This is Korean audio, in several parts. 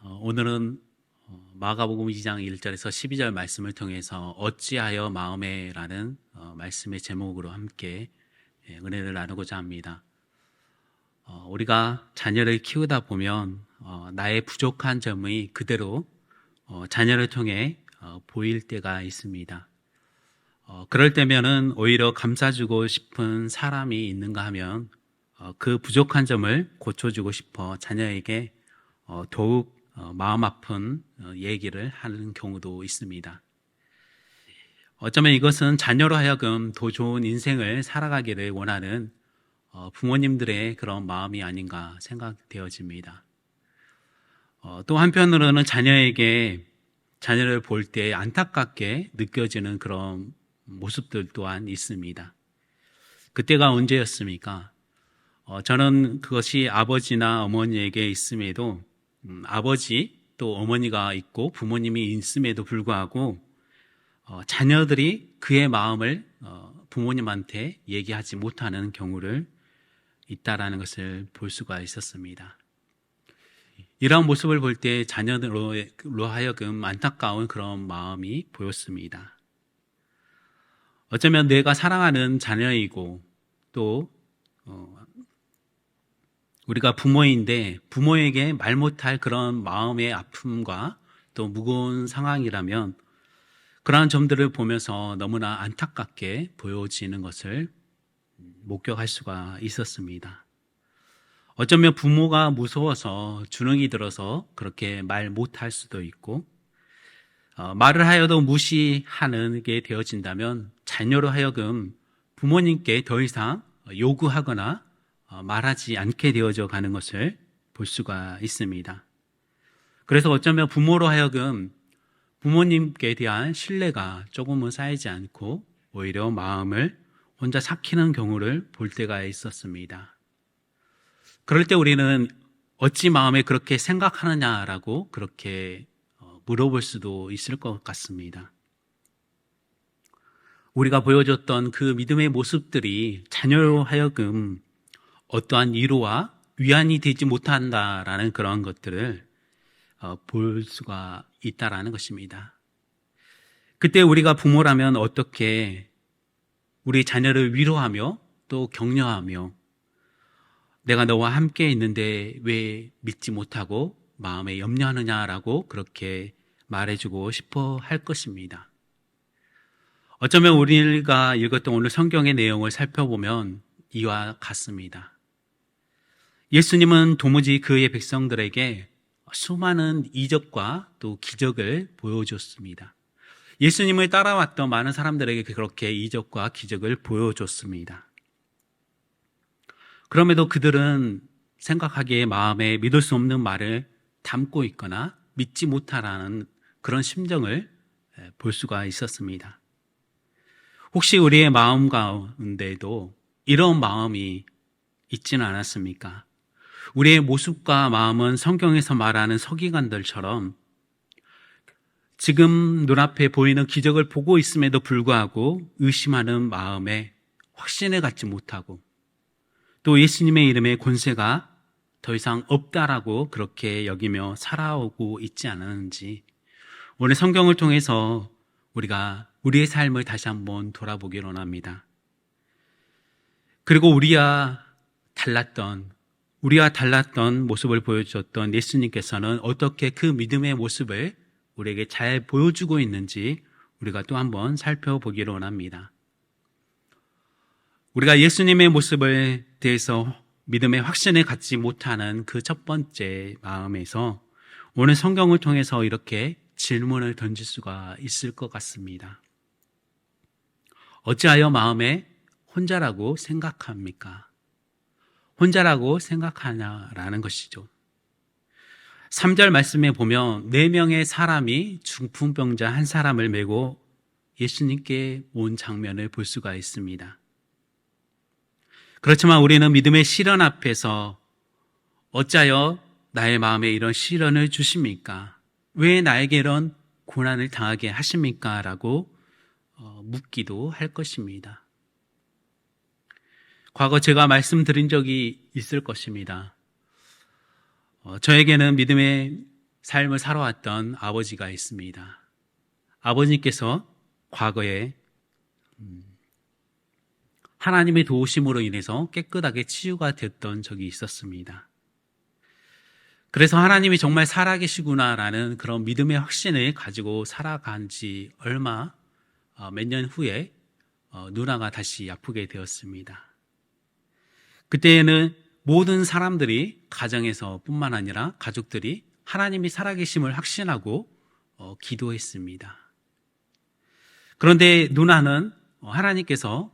오늘은 마가복음 2장 1절에서 12절 말씀을 통해서 어찌하여 마음에 라는 말씀의 제목으로 함께 은혜를 나누고자 합니다. 우리가 자녀를 키우다 보면 나의 부족한 점이 그대로 자녀를 통해 보일 때가 있습니다. 그럴 때면은 오히려 감싸주고 싶은 사람이 있는가 하면 그 부족한 점을 고쳐주고 싶어 자녀에게 더욱 마음 아픈 얘기를 하는 경우도 있습니다. 어쩌면 이것은 자녀로 하여금 더 좋은 인생을 살아가기를 원하는 부모님들의 그런 마음이 아닌가 생각되어집니다. 또 한편으로는 자녀를 볼 때 안타깝게 느껴지는 그런 모습들 또한 있습니다. 그때가 언제였습니까? 저는 그것이 아버지나 어머니에게 있음에도 아버지 또 어머니가 있고 부모님이 있음에도 불구하고 자녀들이 그의 마음을 부모님한테 얘기하지 못하는 경우를 있다라는 것을 볼 수가 있었습니다. 이러한 모습을 볼 때 자녀들로 하여금 안타까운 그런 마음이 보였습니다. 어쩌면 내가 사랑하는 자녀이고 또 우리가 부모인데 부모에게 말 못할 그런 마음의 아픔과 또 무거운 상황이라면 그러한 점들을 보면서 너무나 안타깝게 보여지는 것을 목격할 수가 있었습니다. 어쩌면 부모가 무서워서 주눅이 들어서 그렇게 말 못할 수도 있고 말을 하여도 무시하는 게 되어진다면 자녀로 하여금 부모님께 더 이상 요구하거나 말하지 않게 되어져 가는 것을 볼 수가 있습니다. 그래서 어쩌면 부모로 하여금 부모님께 대한 신뢰가 조금은 쌓이지 않고 오히려 마음을 혼자 삭히는 경우를 볼 때가 있었습니다. 그럴 때 우리는 어찌 마음에 그렇게 생각하느냐라고 그렇게 물어볼 수도 있을 것 같습니다. 우리가 보여줬던 그 믿음의 모습들이 자녀로 하여금 어떠한 위로와 위안이 되지 못한다라는 그런 것들을 볼 수가 있다라는 것입니다. 그때 우리가 부모라면 어떻게 우리 자녀를 위로하며 또 격려하며 내가 너와 함께 있는데 왜 믿지 못하고 마음에 염려하느냐라고 그렇게 말해주고 싶어 할 것입니다. 어쩌면 우리가 읽었던 오늘 성경의 내용을 살펴보면 이와 같습니다. 예수님은 도무지 그의 백성들에게 수많은 이적과 또 기적을 보여줬습니다. 예수님을 따라왔던 많은 사람들에게 그렇게 이적과 기적을 보여줬습니다. 그럼에도 그들은 생각하기에 마음에 믿을 수 없는 말을 담고 있거나 믿지 못하라는 그런 심정을 볼 수가 있었습니다. 혹시 우리의 마음 가운데도 이런 마음이 있지는 않았습니까? 우리의 모습과 마음은 성경에서 말하는 서기관들처럼 지금 눈앞에 보이는 기적을 보고 있음에도 불구하고 의심하는 마음에 확신을 갖지 못하고 또 예수님의 이름의 권세가 더 이상 없다라고 그렇게 여기며 살아오고 있지 않았는지 오늘 성경을 통해서 우리가 우리의 삶을 다시 한번 돌아보기를 원합니다. 그리고 우리와 달랐던 모습을 보여주셨던 예수님께서는 어떻게 그 믿음의 모습을 우리에게 잘 보여주고 있는지 우리가 또 한번 살펴보기를 원합니다. 우리가 예수님의 모습을 대해서 믿음의 확신을 갖지 못하는 그 첫 번째 마음에서 오늘 성경을 통해서 이렇게 질문을 던질 수가 있을 것 같습니다. 어찌하여 마음에 혼자라고 생각합니까? 혼자라고 생각하냐라는 것이죠. 3절 말씀에 보면 4명의 사람이 중풍병자 한 사람을 메고 예수님께 온 장면을 볼 수가 있습니다. 그렇지만 우리는 믿음의 시련 앞에서 어찌하여 나의 마음에 이런 시련을 주십니까? 왜 나에게 이런 고난을 당하게 하십니까? 라고 묻기도 할 것입니다. 과거 제가 말씀드린 적이 있을 것입니다. 저에게는 믿음의 삶을 살아왔던 아버지가 있습니다. 아버님께서 과거에 하나님의 도우심으로 인해서 깨끗하게 치유가 됐던 적이 있었습니다. 그래서 하나님이 정말 살아계시구나라는 그런 믿음의 확신을 가지고 살아간 지 몇 년 후에 누나가 다시 아프게 되었습니다. 그때에는 모든 사람들이 가정에서 뿐만 아니라 가족들이 하나님이 살아계심을 확신하고 기도했습니다. 그런데 누나는 하나님께서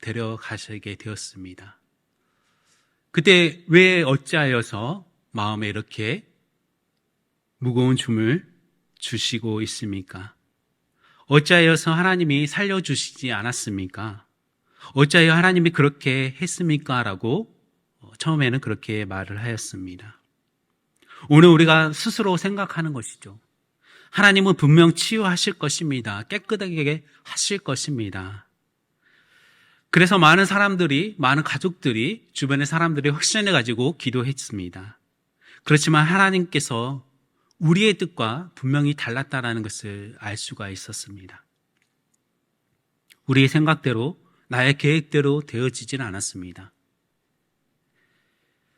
데려가시게 되었습니다. 그때 왜 어찌하여서 마음에 이렇게 무거운 짐을 주시고 있습니까? 어찌하여서 하나님이 살려주시지 않았습니까? 어찌하여 하나님이 그렇게 했습니까? 라고 처음에는 그렇게 말을 하였습니다. 오늘 우리가 스스로 생각하는 것이죠. 하나님은 분명 치유하실 것입니다. 깨끗하게 하실 것입니다. 그래서 많은 사람들이, 많은 가족들이, 주변의 사람들이 확신을 가지고 기도했습니다. 그렇지만 하나님께서 우리의 뜻과 분명히 달랐다는 것을 알 수가 있었습니다. 우리의 생각대로, 나의 계획대로 되어지지는 않았습니다.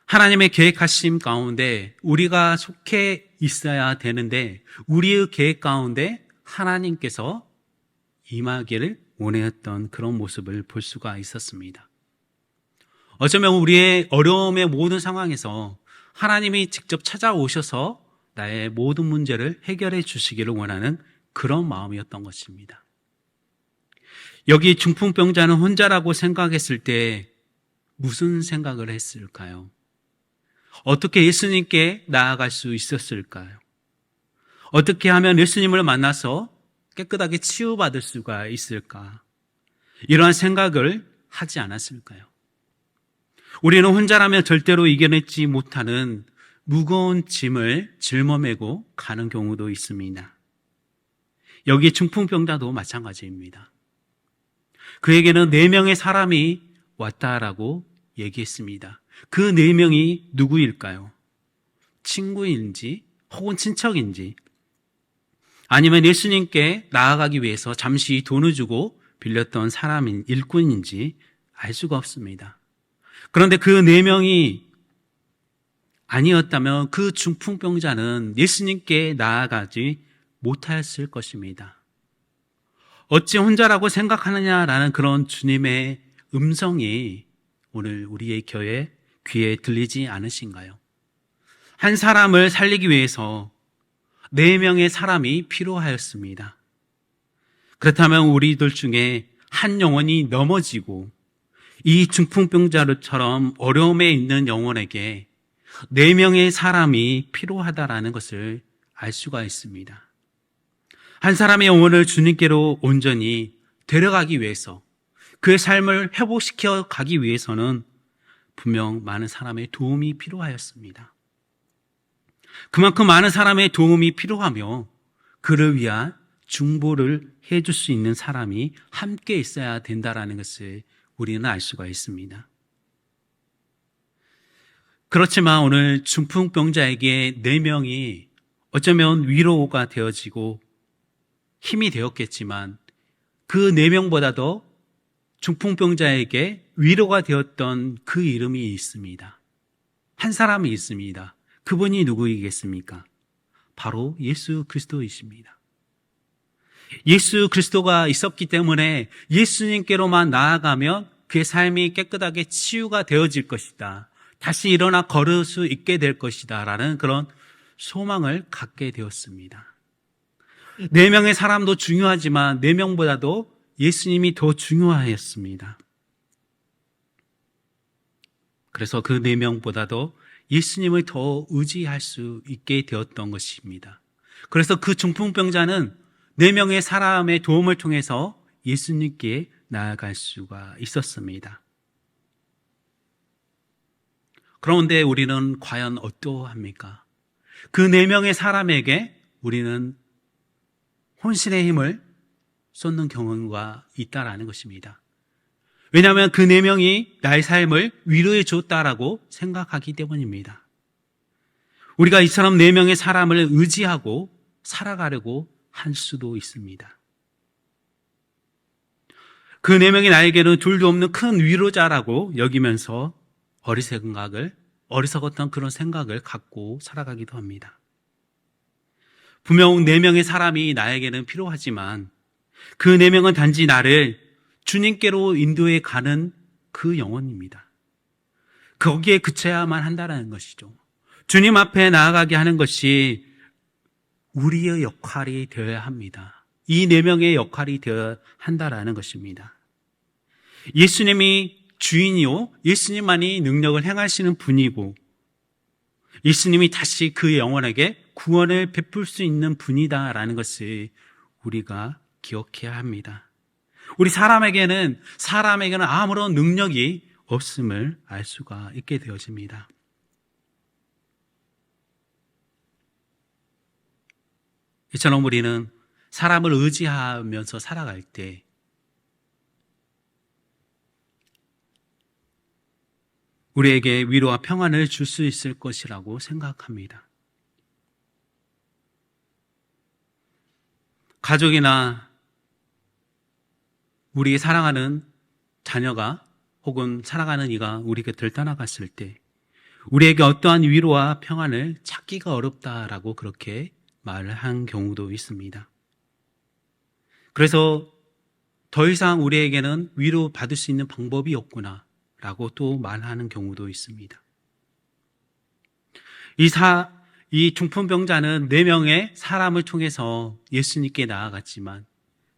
하나님의 계획하심 가운데 우리가 속해 있어야 되는데 우리의 계획 가운데 하나님께서 임하기를 원했던 그런 모습을 볼 수가 있었습니다. 어쩌면 우리의 어려움의 모든 상황에서 하나님이 직접 찾아오셔서 나의 모든 문제를 해결해 주시기를 원하는 그런 마음이었던 것입니다. 여기 중풍병자는 혼자라고 생각했을 때 무슨 생각을 했을까요? 어떻게 예수님께 나아갈 수 있었을까요? 어떻게 하면 예수님을 만나서 깨끗하게 치유받을 수가 있을까? 이러한 생각을 하지 않았을까요? 우리는 혼자라면 절대로 이겨내지 못하는 무거운 짐을 짊어매고 가는 경우도 있습니다. 여기 중풍병자도 마찬가지입니다. 그에게는 4명의 사람이 왔다라고 얘기했습니다. 그 4명이 누구일까요? 친구인지 혹은 친척인지 아니면 예수님께 나아가기 위해서 잠시 돈을 주고 빌렸던 사람인 일꾼인지 알 수가 없습니다. 그런데 그 4명이 아니었다면 그 중풍병자는 예수님께 나아가지 못했을 것입니다. 어찌 혼자라고 생각하느냐라는 그런 주님의 음성이 오늘 우리의 귀에 들리지 않으신가요? 한 사람을 살리기 위해서 4명의 사람이 필요하였습니다. 그렇다면 우리들 중에 한 영혼이 넘어지고 이 중풍병자처럼 어려움에 있는 영혼에게 4명의 사람이 필요하다라는 것을 알 수가 있습니다. 한 사람의 영혼을 주님께로 온전히 데려가기 위해서 그의 삶을 회복시켜 가기 위해서는 분명 많은 사람의 도움이 필요하였습니다. 그만큼 많은 사람의 도움이 필요하며 그를 위한 중보를 해줄 수 있는 사람이 함께 있어야 된다는 것을 우리는 알 수가 있습니다. 그렇지만 오늘 중풍병자에게 4명이 어쩌면 위로가 되어지고 힘이 되었겠지만 그 4명보다도 중풍병자에게 위로가 되었던 그 이름이 있습니다. 한 사람이 있습니다. 그분이 누구이겠습니까? 바로 예수 그리스도이십니다. 예수 그리스도가 있었기 때문에 예수님께로만 나아가면 그의 삶이 깨끗하게 치유가 되어질 것이다. 다시 일어나 걸을 수 있게 될 것이다. 라는 그런 소망을 갖게 되었습니다. 4명의 사람도 중요하지만 4명보다도 예수님이 더 중요하였습니다. 그래서 그 4명보다도 예수님을 더 의지할 수 있게 되었던 것입니다. 그래서 그 중풍병자는 4명의 사람의 도움을 통해서 예수님께 나아갈 수가 있었습니다. 그런데 우리는 과연 어떠합니까? 그 4명의 사람에게 우리는 혼신의 힘을 쏟는 경우가 있다라는 것입니다. 왜냐하면 그 4명이 나의 삶을 위로해 줬다라고 생각하기 때문입니다. 우리가 이처럼 네 명의 사람을 의지하고 살아가려고 할 수도 있습니다. 그 네 명이 나에게는 둘도 없는 큰 위로자라고 여기면서 어리석었던 그런 생각을 갖고 살아가기도 합니다. 분명 네 명의 사람이 나에게는 필요하지만 그 네 명은 단지 나를 주님께로 인도해 가는 그 영혼입니다. 거기에 그쳐야만 한다는 것이죠. 주님 앞에 나아가게 하는 것이 우리의 역할이 되어야 합니다. 이 네 명의 역할이 되어야 한다라는 것입니다. 예수님이 주인이요, 예수님만이 능력을 행하시는 분이고 예수님이 다시 그 영혼에게 구원을 베풀 수 있는 분이다라는 것을 우리가 기억해야 합니다. 우리 사람에게는 아무런 능력이 없음을 알 수가 있게 되어집니다. 이처럼 우리는 사람을 의지하면서 살아갈 때 우리에게 위로와 평안을 줄 수 있을 것이라고 생각합니다. 가족이나 우리 사랑하는 자녀가 혹은 사랑하는 이가 우리 곁을 떠나갔을 때 우리에게 어떠한 위로와 평안을 찾기가 어렵다라고 그렇게 말을 한 경우도 있습니다. 그래서 더 이상 우리에게는 위로받을 수 있는 방법이 없구나 라고 또 말하는 경우도 있습니다. 이 중풍병자는 4명의 사람을 통해서 예수님께 나아갔지만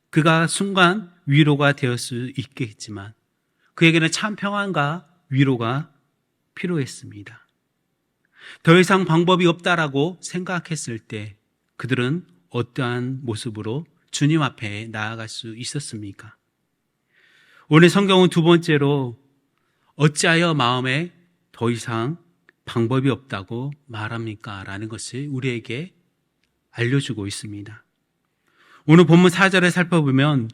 그가 순간 위로가 되었을 수 있겠지만 그에게는 참 평안과 위로가 필요했습니다. 더 이상 방법이 없다라고 생각했을 때 그들은 어떠한 모습으로 주님 앞에 나아갈 수 있었습니까? 오늘 성경은 두 번째로 어찌하여 마음에 더 이상 방법이 없다고 말합니까? 라는 것을 우리에게 알려주고 있습니다. 오늘 본문 4절을 살펴보면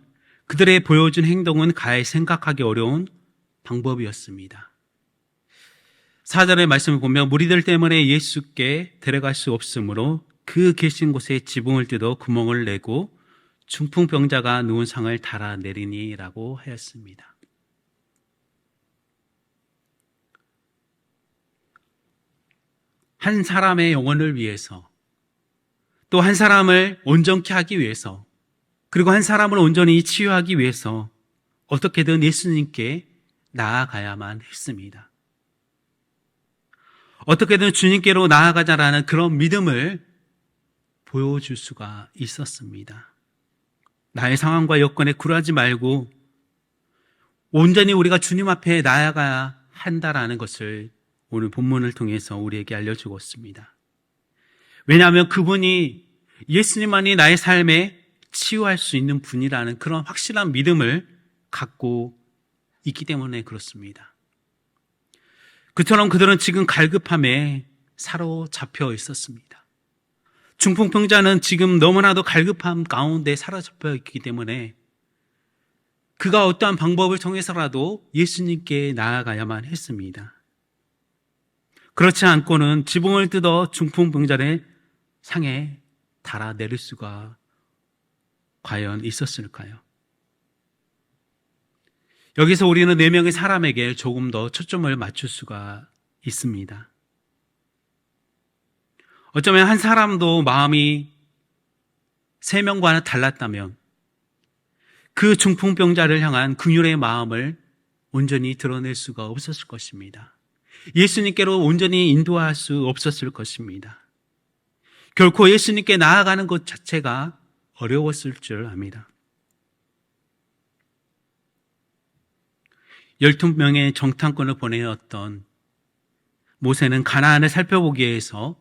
그들의 보여준 행동은 가히 생각하기 어려운 방법이었습니다. 4절의 말씀을 보면 무리들 때문에 예수께 데려갈 수 없으므로 그 계신 곳에 지붕을 뜯어 구멍을 내고 중풍병자가 누운 상을 달아내리니 라고 하였습니다. 한 사람의 영혼을 위해서 또 한 사람을 온전케 하기 위해서 그리고 한 사람을 온전히 치유하기 위해서 어떻게든 예수님께 나아가야만 했습니다. 어떻게든 주님께로 나아가자라는 그런 믿음을 보여줄 수가 있었습니다. 나의 상황과 여건에 굴하지 말고 온전히 우리가 주님 앞에 나아가야 한다라는 것을 오늘 본문을 통해서 우리에게 알려주고 있습니다. 왜냐하면 그분이 예수님만이 나의 삶에 치유할 수 있는 분이라는 그런 확실한 믿음을 갖고 있기 때문에 그렇습니다. 그처럼 그들은 지금 갈급함에 사로잡혀 있었습니다. 중풍병자는 지금 너무나도 갈급함 가운데 사로잡혀 있기 때문에 그가 어떠한 방법을 통해서라도 예수님께 나아가야만 했습니다. 그렇지 않고는 지붕을 뜯어 중풍병자의 상에 달아내릴 수가 과연 있었을까요? 여기서 우리는 4명의 사람에게 조금 더 초점을 맞출 수가 있습니다. 어쩌면 한 사람도 마음이 3명과는 달랐다면 그 중풍병자를 향한 긍휼의 마음을 온전히 드러낼 수가 없었을 것입니다. 예수님께로 온전히 인도할 수 없었을 것입니다. 결코 예수님께 나아가는 것 자체가 어려웠을 줄 압니다. 12명의 정탐꾼을 보내었던 모세는 가나안을 살펴보기 위해서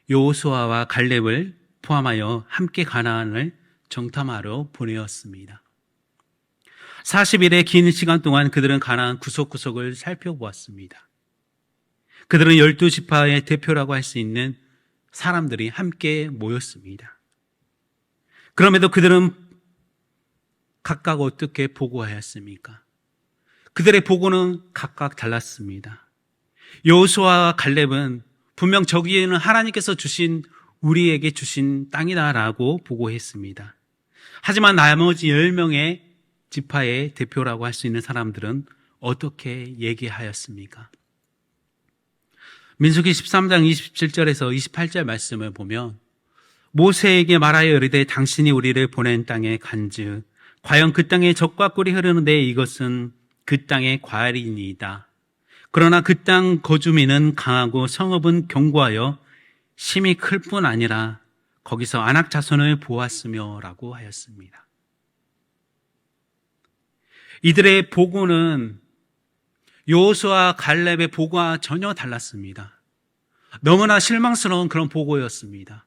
여호수아와 갈렙을 포함하여 함께 가나안을 정탐하러 보내었습니다. 40일의 긴 시간 동안 그들은 가나안 구석구석을 살펴보았습니다. 그들은 12지파의 대표라고 할 수 있는 사람들이 함께 모였습니다. 그럼에도 그들은 각각 어떻게 보고하였습니까? 그들의 보고는 각각 달랐습니다. 여호수아와 갈렙은 분명 저기에는 하나님께서 주신 우리에게 주신 땅이다라고 보고했습니다. 하지만 나머지 10명의 지파의 대표라고 할 수 있는 사람들은 어떻게 얘기하였습니까? 민수기 13장 27절에서 28절 말씀을 보면 모세에게 말하여 이르되 당신이 우리를 보낸 땅에 간즉 과연 그 땅에 젖과 꿀이 흐르는데 이것은 그 땅의 과일이니이다. 그러나 그 땅 거주민은 강하고 성읍은 견고하여 심히 클 뿐 아니라 거기서 아낙 자손을 보았으며 라고 하였습니다. 이들의 보고는 여호수아와 갈렙의 보고와 전혀 달랐습니다. 너무나 실망스러운 그런 보고였습니다.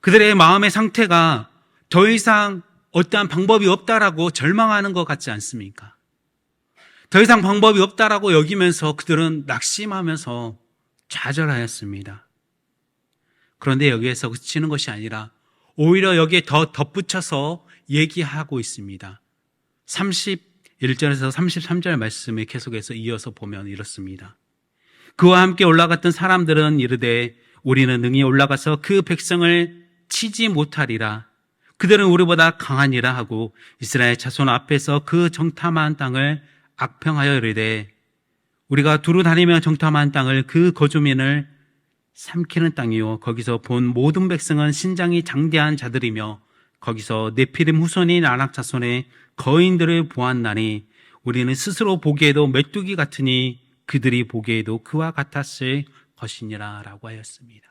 그들의 마음의 상태가 더 이상 어떠한 방법이 없다라고 절망하는 것 같지 않습니까? 더 이상 방법이 없다라고 여기면서 그들은 낙심하면서 좌절하였습니다. 그런데 여기에서 그치는 것이 아니라 오히려 여기에 더 덧붙여서 얘기하고 있습니다. 31절에서 33절 말씀을 계속해서 이어서 보면 이렇습니다. 그와 함께 올라갔던 사람들은 이르되 우리는 능히 올라가서 그 백성을 치지 못하리라. 그들은 우리보다 강하니라 하고 이스라엘 자손 앞에서 그 정탐한 땅을 악평하여 이르되 우리가 두루 다니며 정탐한 땅을 그 거주민을 삼키는 땅이요 거기서 본 모든 백성은 신장이 장대한 자들이며 거기서 네피림 후손인 아낙 자손의 거인들을 보았나니 우리는 스스로 보기에도 메뚜기 같으니 그들이 보기에도 그와 같았을 것이니라 라고 하였습니다.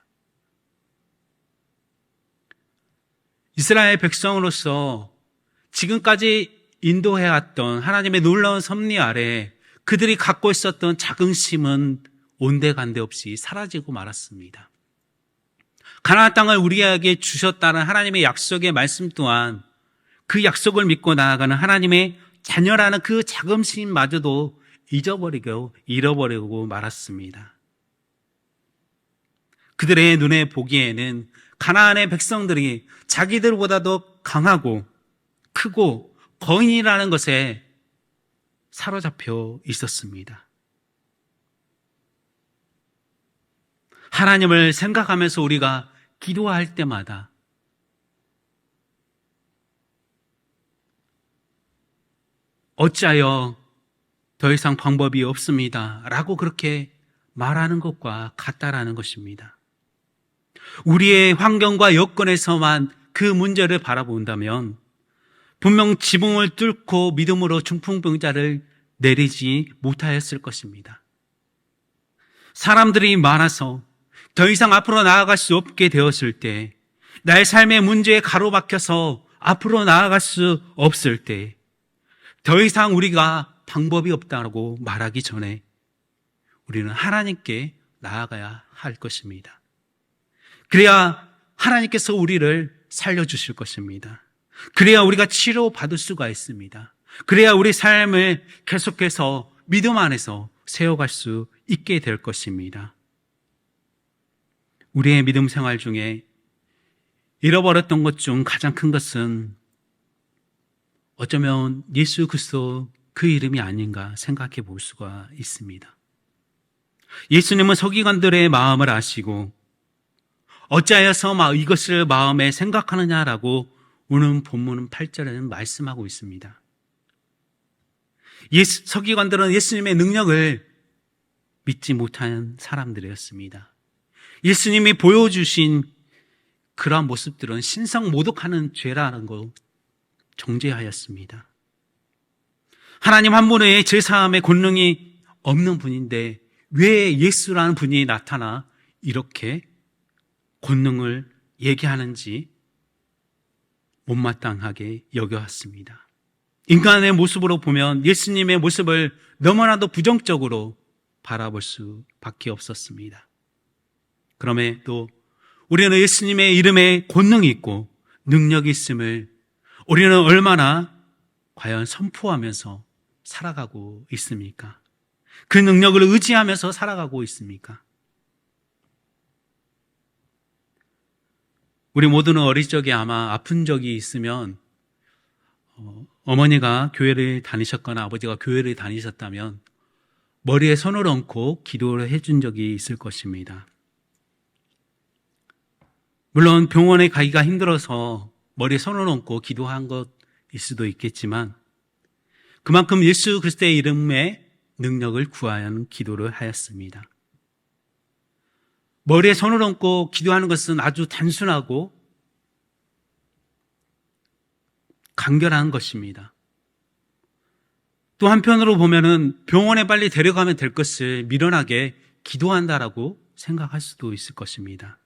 이스라엘 백성으로서 지금까지 인도해왔던 하나님의 놀라운 섭리 아래 그들이 갖고 있었던 자긍심은 온데간데 없이 사라지고 말았습니다. 가나안 땅을 우리에게 주셨다는 하나님의 약속의 말씀 또한 그 약속을 믿고 나아가는 하나님의 자녀라는 그 자긍심마저도 잃어버리고 말았습니다. 그들의 눈에 보기에는 가나안의 백성들이 자기들보다도 강하고 크고 거인이라는 것에 사로잡혀 있었습니다. 하나님을 생각하면서 우리가 기도할 때마다 어찌하여 더 이상 방법이 없습니다 라고 그렇게 말하는 것과 같다라는 것입니다. 우리의 환경과 여건에서만 그 문제를 바라본다면 분명 지붕을 뚫고 믿음으로 중풍병자를 내리지 못하였을 것입니다. 사람들이 많아서 더 이상 앞으로 나아갈 수 없게 되었을 때, 나의 삶의 문제에 가로막혀서 앞으로 나아갈 수 없을 때, 더 이상 우리가 방법이 없다고 말하기 전에 우리는 하나님께 나아가야 할 것입니다. 그래야 하나님께서 우리를 살려주실 것입니다. 그래야 우리가 치료받을 수가 있습니다. 그래야 우리 삶을 계속해서 믿음 안에서 세워갈 수 있게 될 것입니다. 우리의 믿음 생활 중에 잃어버렸던 것 중 가장 큰 것은 어쩌면 예수 그리스도 그 이름이 아닌가 생각해 볼 수가 있습니다. 예수님은 서기관들의 마음을 아시고 어찌하여서 이것을 마음에 생각하느냐라고 오늘 본문 8절에는 말씀하고 있습니다. 서기관들은 예수님의 능력을 믿지 못한 사람들이었습니다. 예수님이 보여주신 그러한 모습들은 신성모독하는 죄라는 것 정죄하였습니다. 하나님 한 분의 죄사함의 권능이 없는 분인데 왜 예수라는 분이 나타나 이렇게 권능을 얘기하는지 못마땅하게 여겨왔습니다. 인간의 모습으로 보면 예수님의 모습을 너무나도 부정적으로 바라볼 수밖에 없었습니다. 그럼에도 우리는 예수님의 이름에 권능이 있고 능력이 있음을 우리는 얼마나 과연 선포하면서 살아가고 있습니까? 그 능력을 의지하면서 살아가고 있습니까? 우리 모두는 어릴 적에 아마 아픈 적이 있으면 어머니가 교회를 다니셨거나 아버지가 교회를 다니셨다면 머리에 손을 얹고 기도를 해준 적이 있을 것입니다. 물론 병원에 가기가 힘들어서 머리에 손을 얹고 기도한 것일 수도 있겠지만 그만큼 예수 그리스도의 이름의 능력을 구하는 기도를 하였습니다. 머리에 손을 얹고 기도하는 것은 아주 단순하고 간결한 것입니다. 또 한편으로 보면은 병원에 빨리 데려가면 될 것을 미련하게 기도한다라고 생각할 수도 있을 것입니다.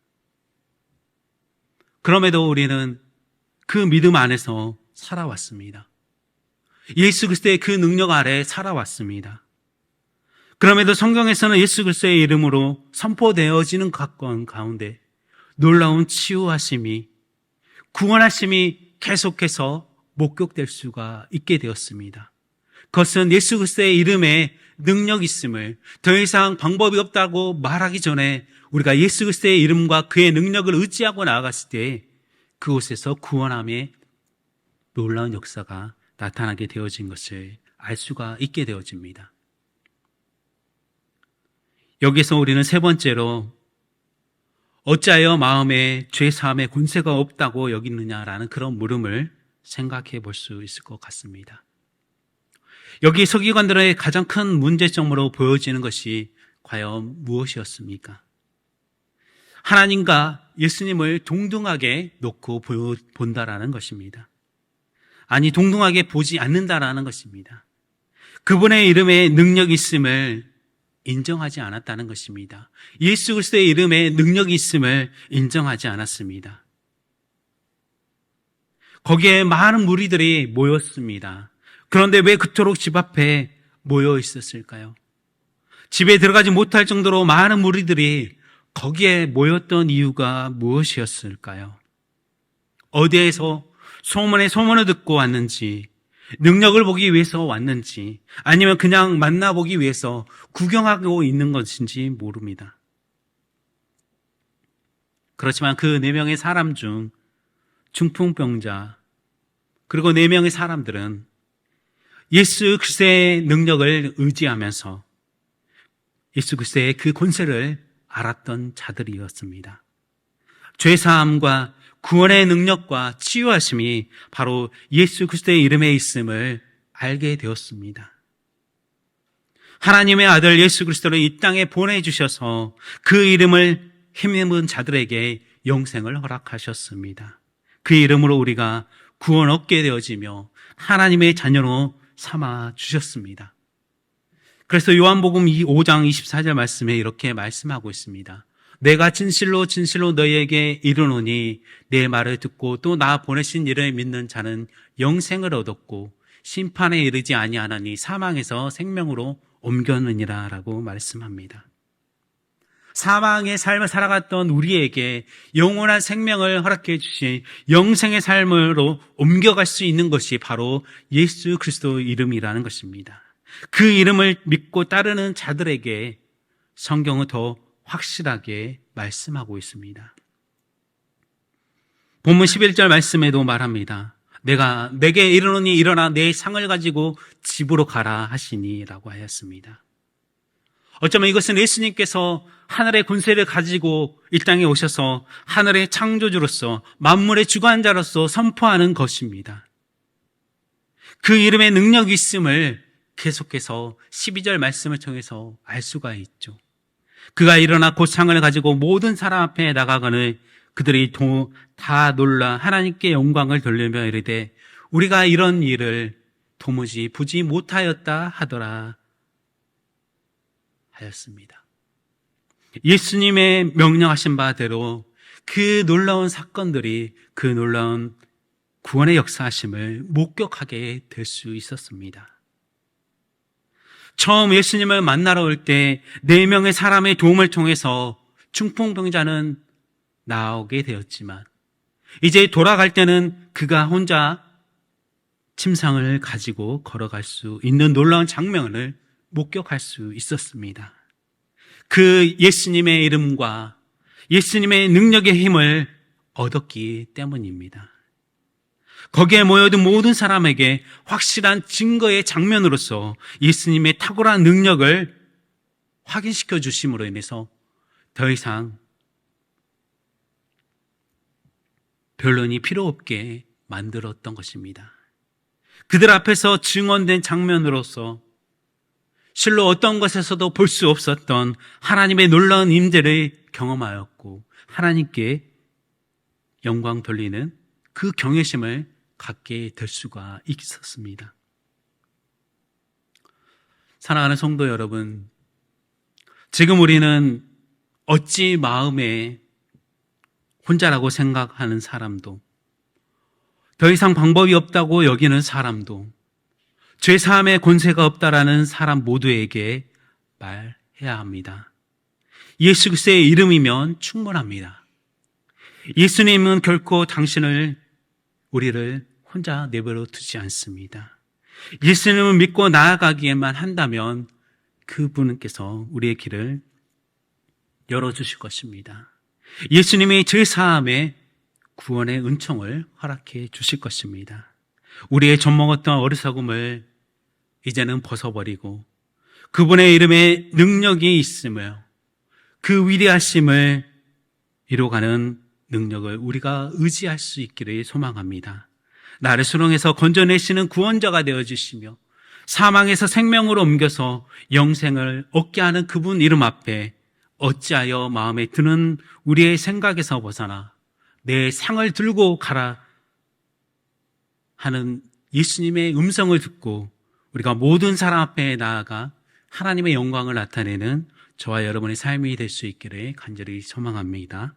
그럼에도 우리는 그 믿음 안에서 살아왔습니다. 예수 그리스도의 그 능력 아래 살아왔습니다. 그럼에도 성경에서는 예수 그리스도의 이름으로 선포되어지는 사건 가운데 놀라운 치유하심이, 구원하심이 계속해서 목격될 수가 있게 되었습니다. 그것은 예수 그리스도의 이름에 능력이 있음을, 더 이상 방법이 없다고 말하기 전에 우리가 예수 그리스도의 이름과 그의 능력을 의지하고 나아갔을 때 그곳에서 구원함의 놀라운 역사가 나타나게 되어진 것을 알 수가 있게 되어집니다. 여기서 우리는 세 번째로 어찌하여 마음에 죄사함의 권세가 없다고 여기느냐라는 그런 물음을 생각해 볼 수 있을 것 같습니다. 여기 서기관들의 가장 큰 문제점으로 보여지는 것이 과연 무엇이었습니까? 하나님과 예수님을 동등하게 놓고 본다라는 것입니다. 아니, 동등하게 보지 않는다라는 것입니다. 그분의 이름에 능력이 있음을 인정하지 않았다는 것입니다. 예수 그리스도의 이름에 능력이 있음을 인정하지 않았습니다. 거기에 많은 무리들이 모였습니다. 그런데 왜 그토록 집 앞에 모여 있었을까요? 집에 들어가지 못할 정도로 많은 무리들이 거기에 모였던 이유가 무엇이었을까요? 어디에서 소문을 듣고 왔는지, 능력을 보기 위해서 왔는지, 아니면 그냥 만나보기 위해서 구경하고 있는 것인지 모릅니다. 그렇지만 그 4명의 사람 중 중풍병자 그리고 4명의 사람들은 예수 그리스도의 능력을 의지하면서 예수 그리스도의 그 권세를 알았던 자들이었습니다. 죄사함과 구원의 능력과 치유하심이 바로 예수 그리스도의 이름에 있음을 알게 되었습니다. 하나님의 아들 예수 그리스도를 이 땅에 보내주셔서 그 이름을 힘입은 자들에게 영생을 허락하셨습니다. 그 이름으로 우리가 구원 얻게 되어지며 하나님의 자녀로 삼아 주셨습니다. 그래서 요한복음 5장 24절 말씀에 이렇게 말씀하고 있습니다. 내가 진실로 진실로 너희에게 이르노니 내 말을 듣고 또 나 보내신 이를 믿는 자는 영생을 얻었고 심판에 이르지 아니하나니 사망에서 생명으로 옮겼느니라 라고 말씀합니다. 사망의 삶을 살아갔던 우리에게 영원한 생명을 허락해 주신 영생의 삶으로 옮겨갈 수 있는 것이 바로 예수 그리스도 이름이라는 것입니다. 그 이름을 믿고 따르는 자들에게 성경은 더 확실하게 말씀하고 있습니다. 본문 11절 말씀에도 말합니다. 내게 이르노니 일어나 내 상을 가지고 집으로 가라 하시니 라고 하였습니다. 어쩌면 이것은 예수님께서 하늘의 권세를 가지고 이 땅에 오셔서 하늘의 창조주로서 만물의 주관자로서 선포하는 것입니다. 그 이름의 능력이 있음을 계속해서 12절 말씀을 통해서 알 수가 있죠. 그가 일어나 곧 상을 가지고 모든 사람 앞에 나가거늘 그들이 다 놀라 하나님께 영광을 돌리며 이르되 우리가 이런 일을 도무지 보지 못하였다 하더라 하였습니다. 예수님의 명령하신 바대로 그 놀라운 사건들이 그 놀라운 구원의 역사하심을 목격하게 될 수 있었습니다. 처음 예수님을 만나러 올 때 4명의 사람의 도움을 통해서 중풍병자는 나오게 되었지만 이제 돌아갈 때는 그가 혼자 침상을 가지고 걸어갈 수 있는 놀라운 장면을 목격할 수 있었습니다. 그 예수님의 이름과 예수님의 능력의 힘을 얻었기 때문입니다. 거기에 모여든 모든 사람에게 확실한 증거의 장면으로서 예수님의 탁월한 능력을 확인시켜 주심으로 인해서 더 이상 변론이 필요 없게 만들었던 것입니다. 그들 앞에서 증언된 장면으로서 실로 어떤 것에서도 볼 수 없었던 하나님의 놀라운 임재를 경험하였고 하나님께 영광 돌리는 그 경외심을 갖게 될 수가 있었습니다. 사랑하는 성도 여러분, 지금 우리는 어찌 마음에 혼자라고 생각하는 사람도, 더 이상 방법이 없다고 여기는 사람도, 죄사함의 권세가 없다라는 사람 모두에게 말해야 합니다. 예수 그리스도의 이름이면 충분합니다. 예수님은 결코 우리를 혼자 내버려 두지 않습니다. 예수님을 믿고 나아가기에만 한다면 그분께서 우리의 길을 열어주실 것입니다. 예수님이 죄사함의 구원의 은총을 허락해 주실 것입니다. 우리의 젖먹었던 어리석음을 이제는 벗어버리고 그분의 이름에 능력이 있으며 그 위대하심을 이루어가는 능력을 우리가 의지할 수 있기를 소망합니다. 나를 수렁에서 건져내시는 구원자가 되어주시며 사망에서 생명으로 옮겨서 영생을 얻게 하는 그분 이름 앞에 어찌하여 마음에 드는 우리의 생각에서 벗어나 내 상을 들고 가라 하는 예수님의 음성을 듣고 우리가 모든 사람 앞에 나아가 하나님의 영광을 나타내는 저와 여러분의 삶이 될 수 있기를 간절히 소망합니다.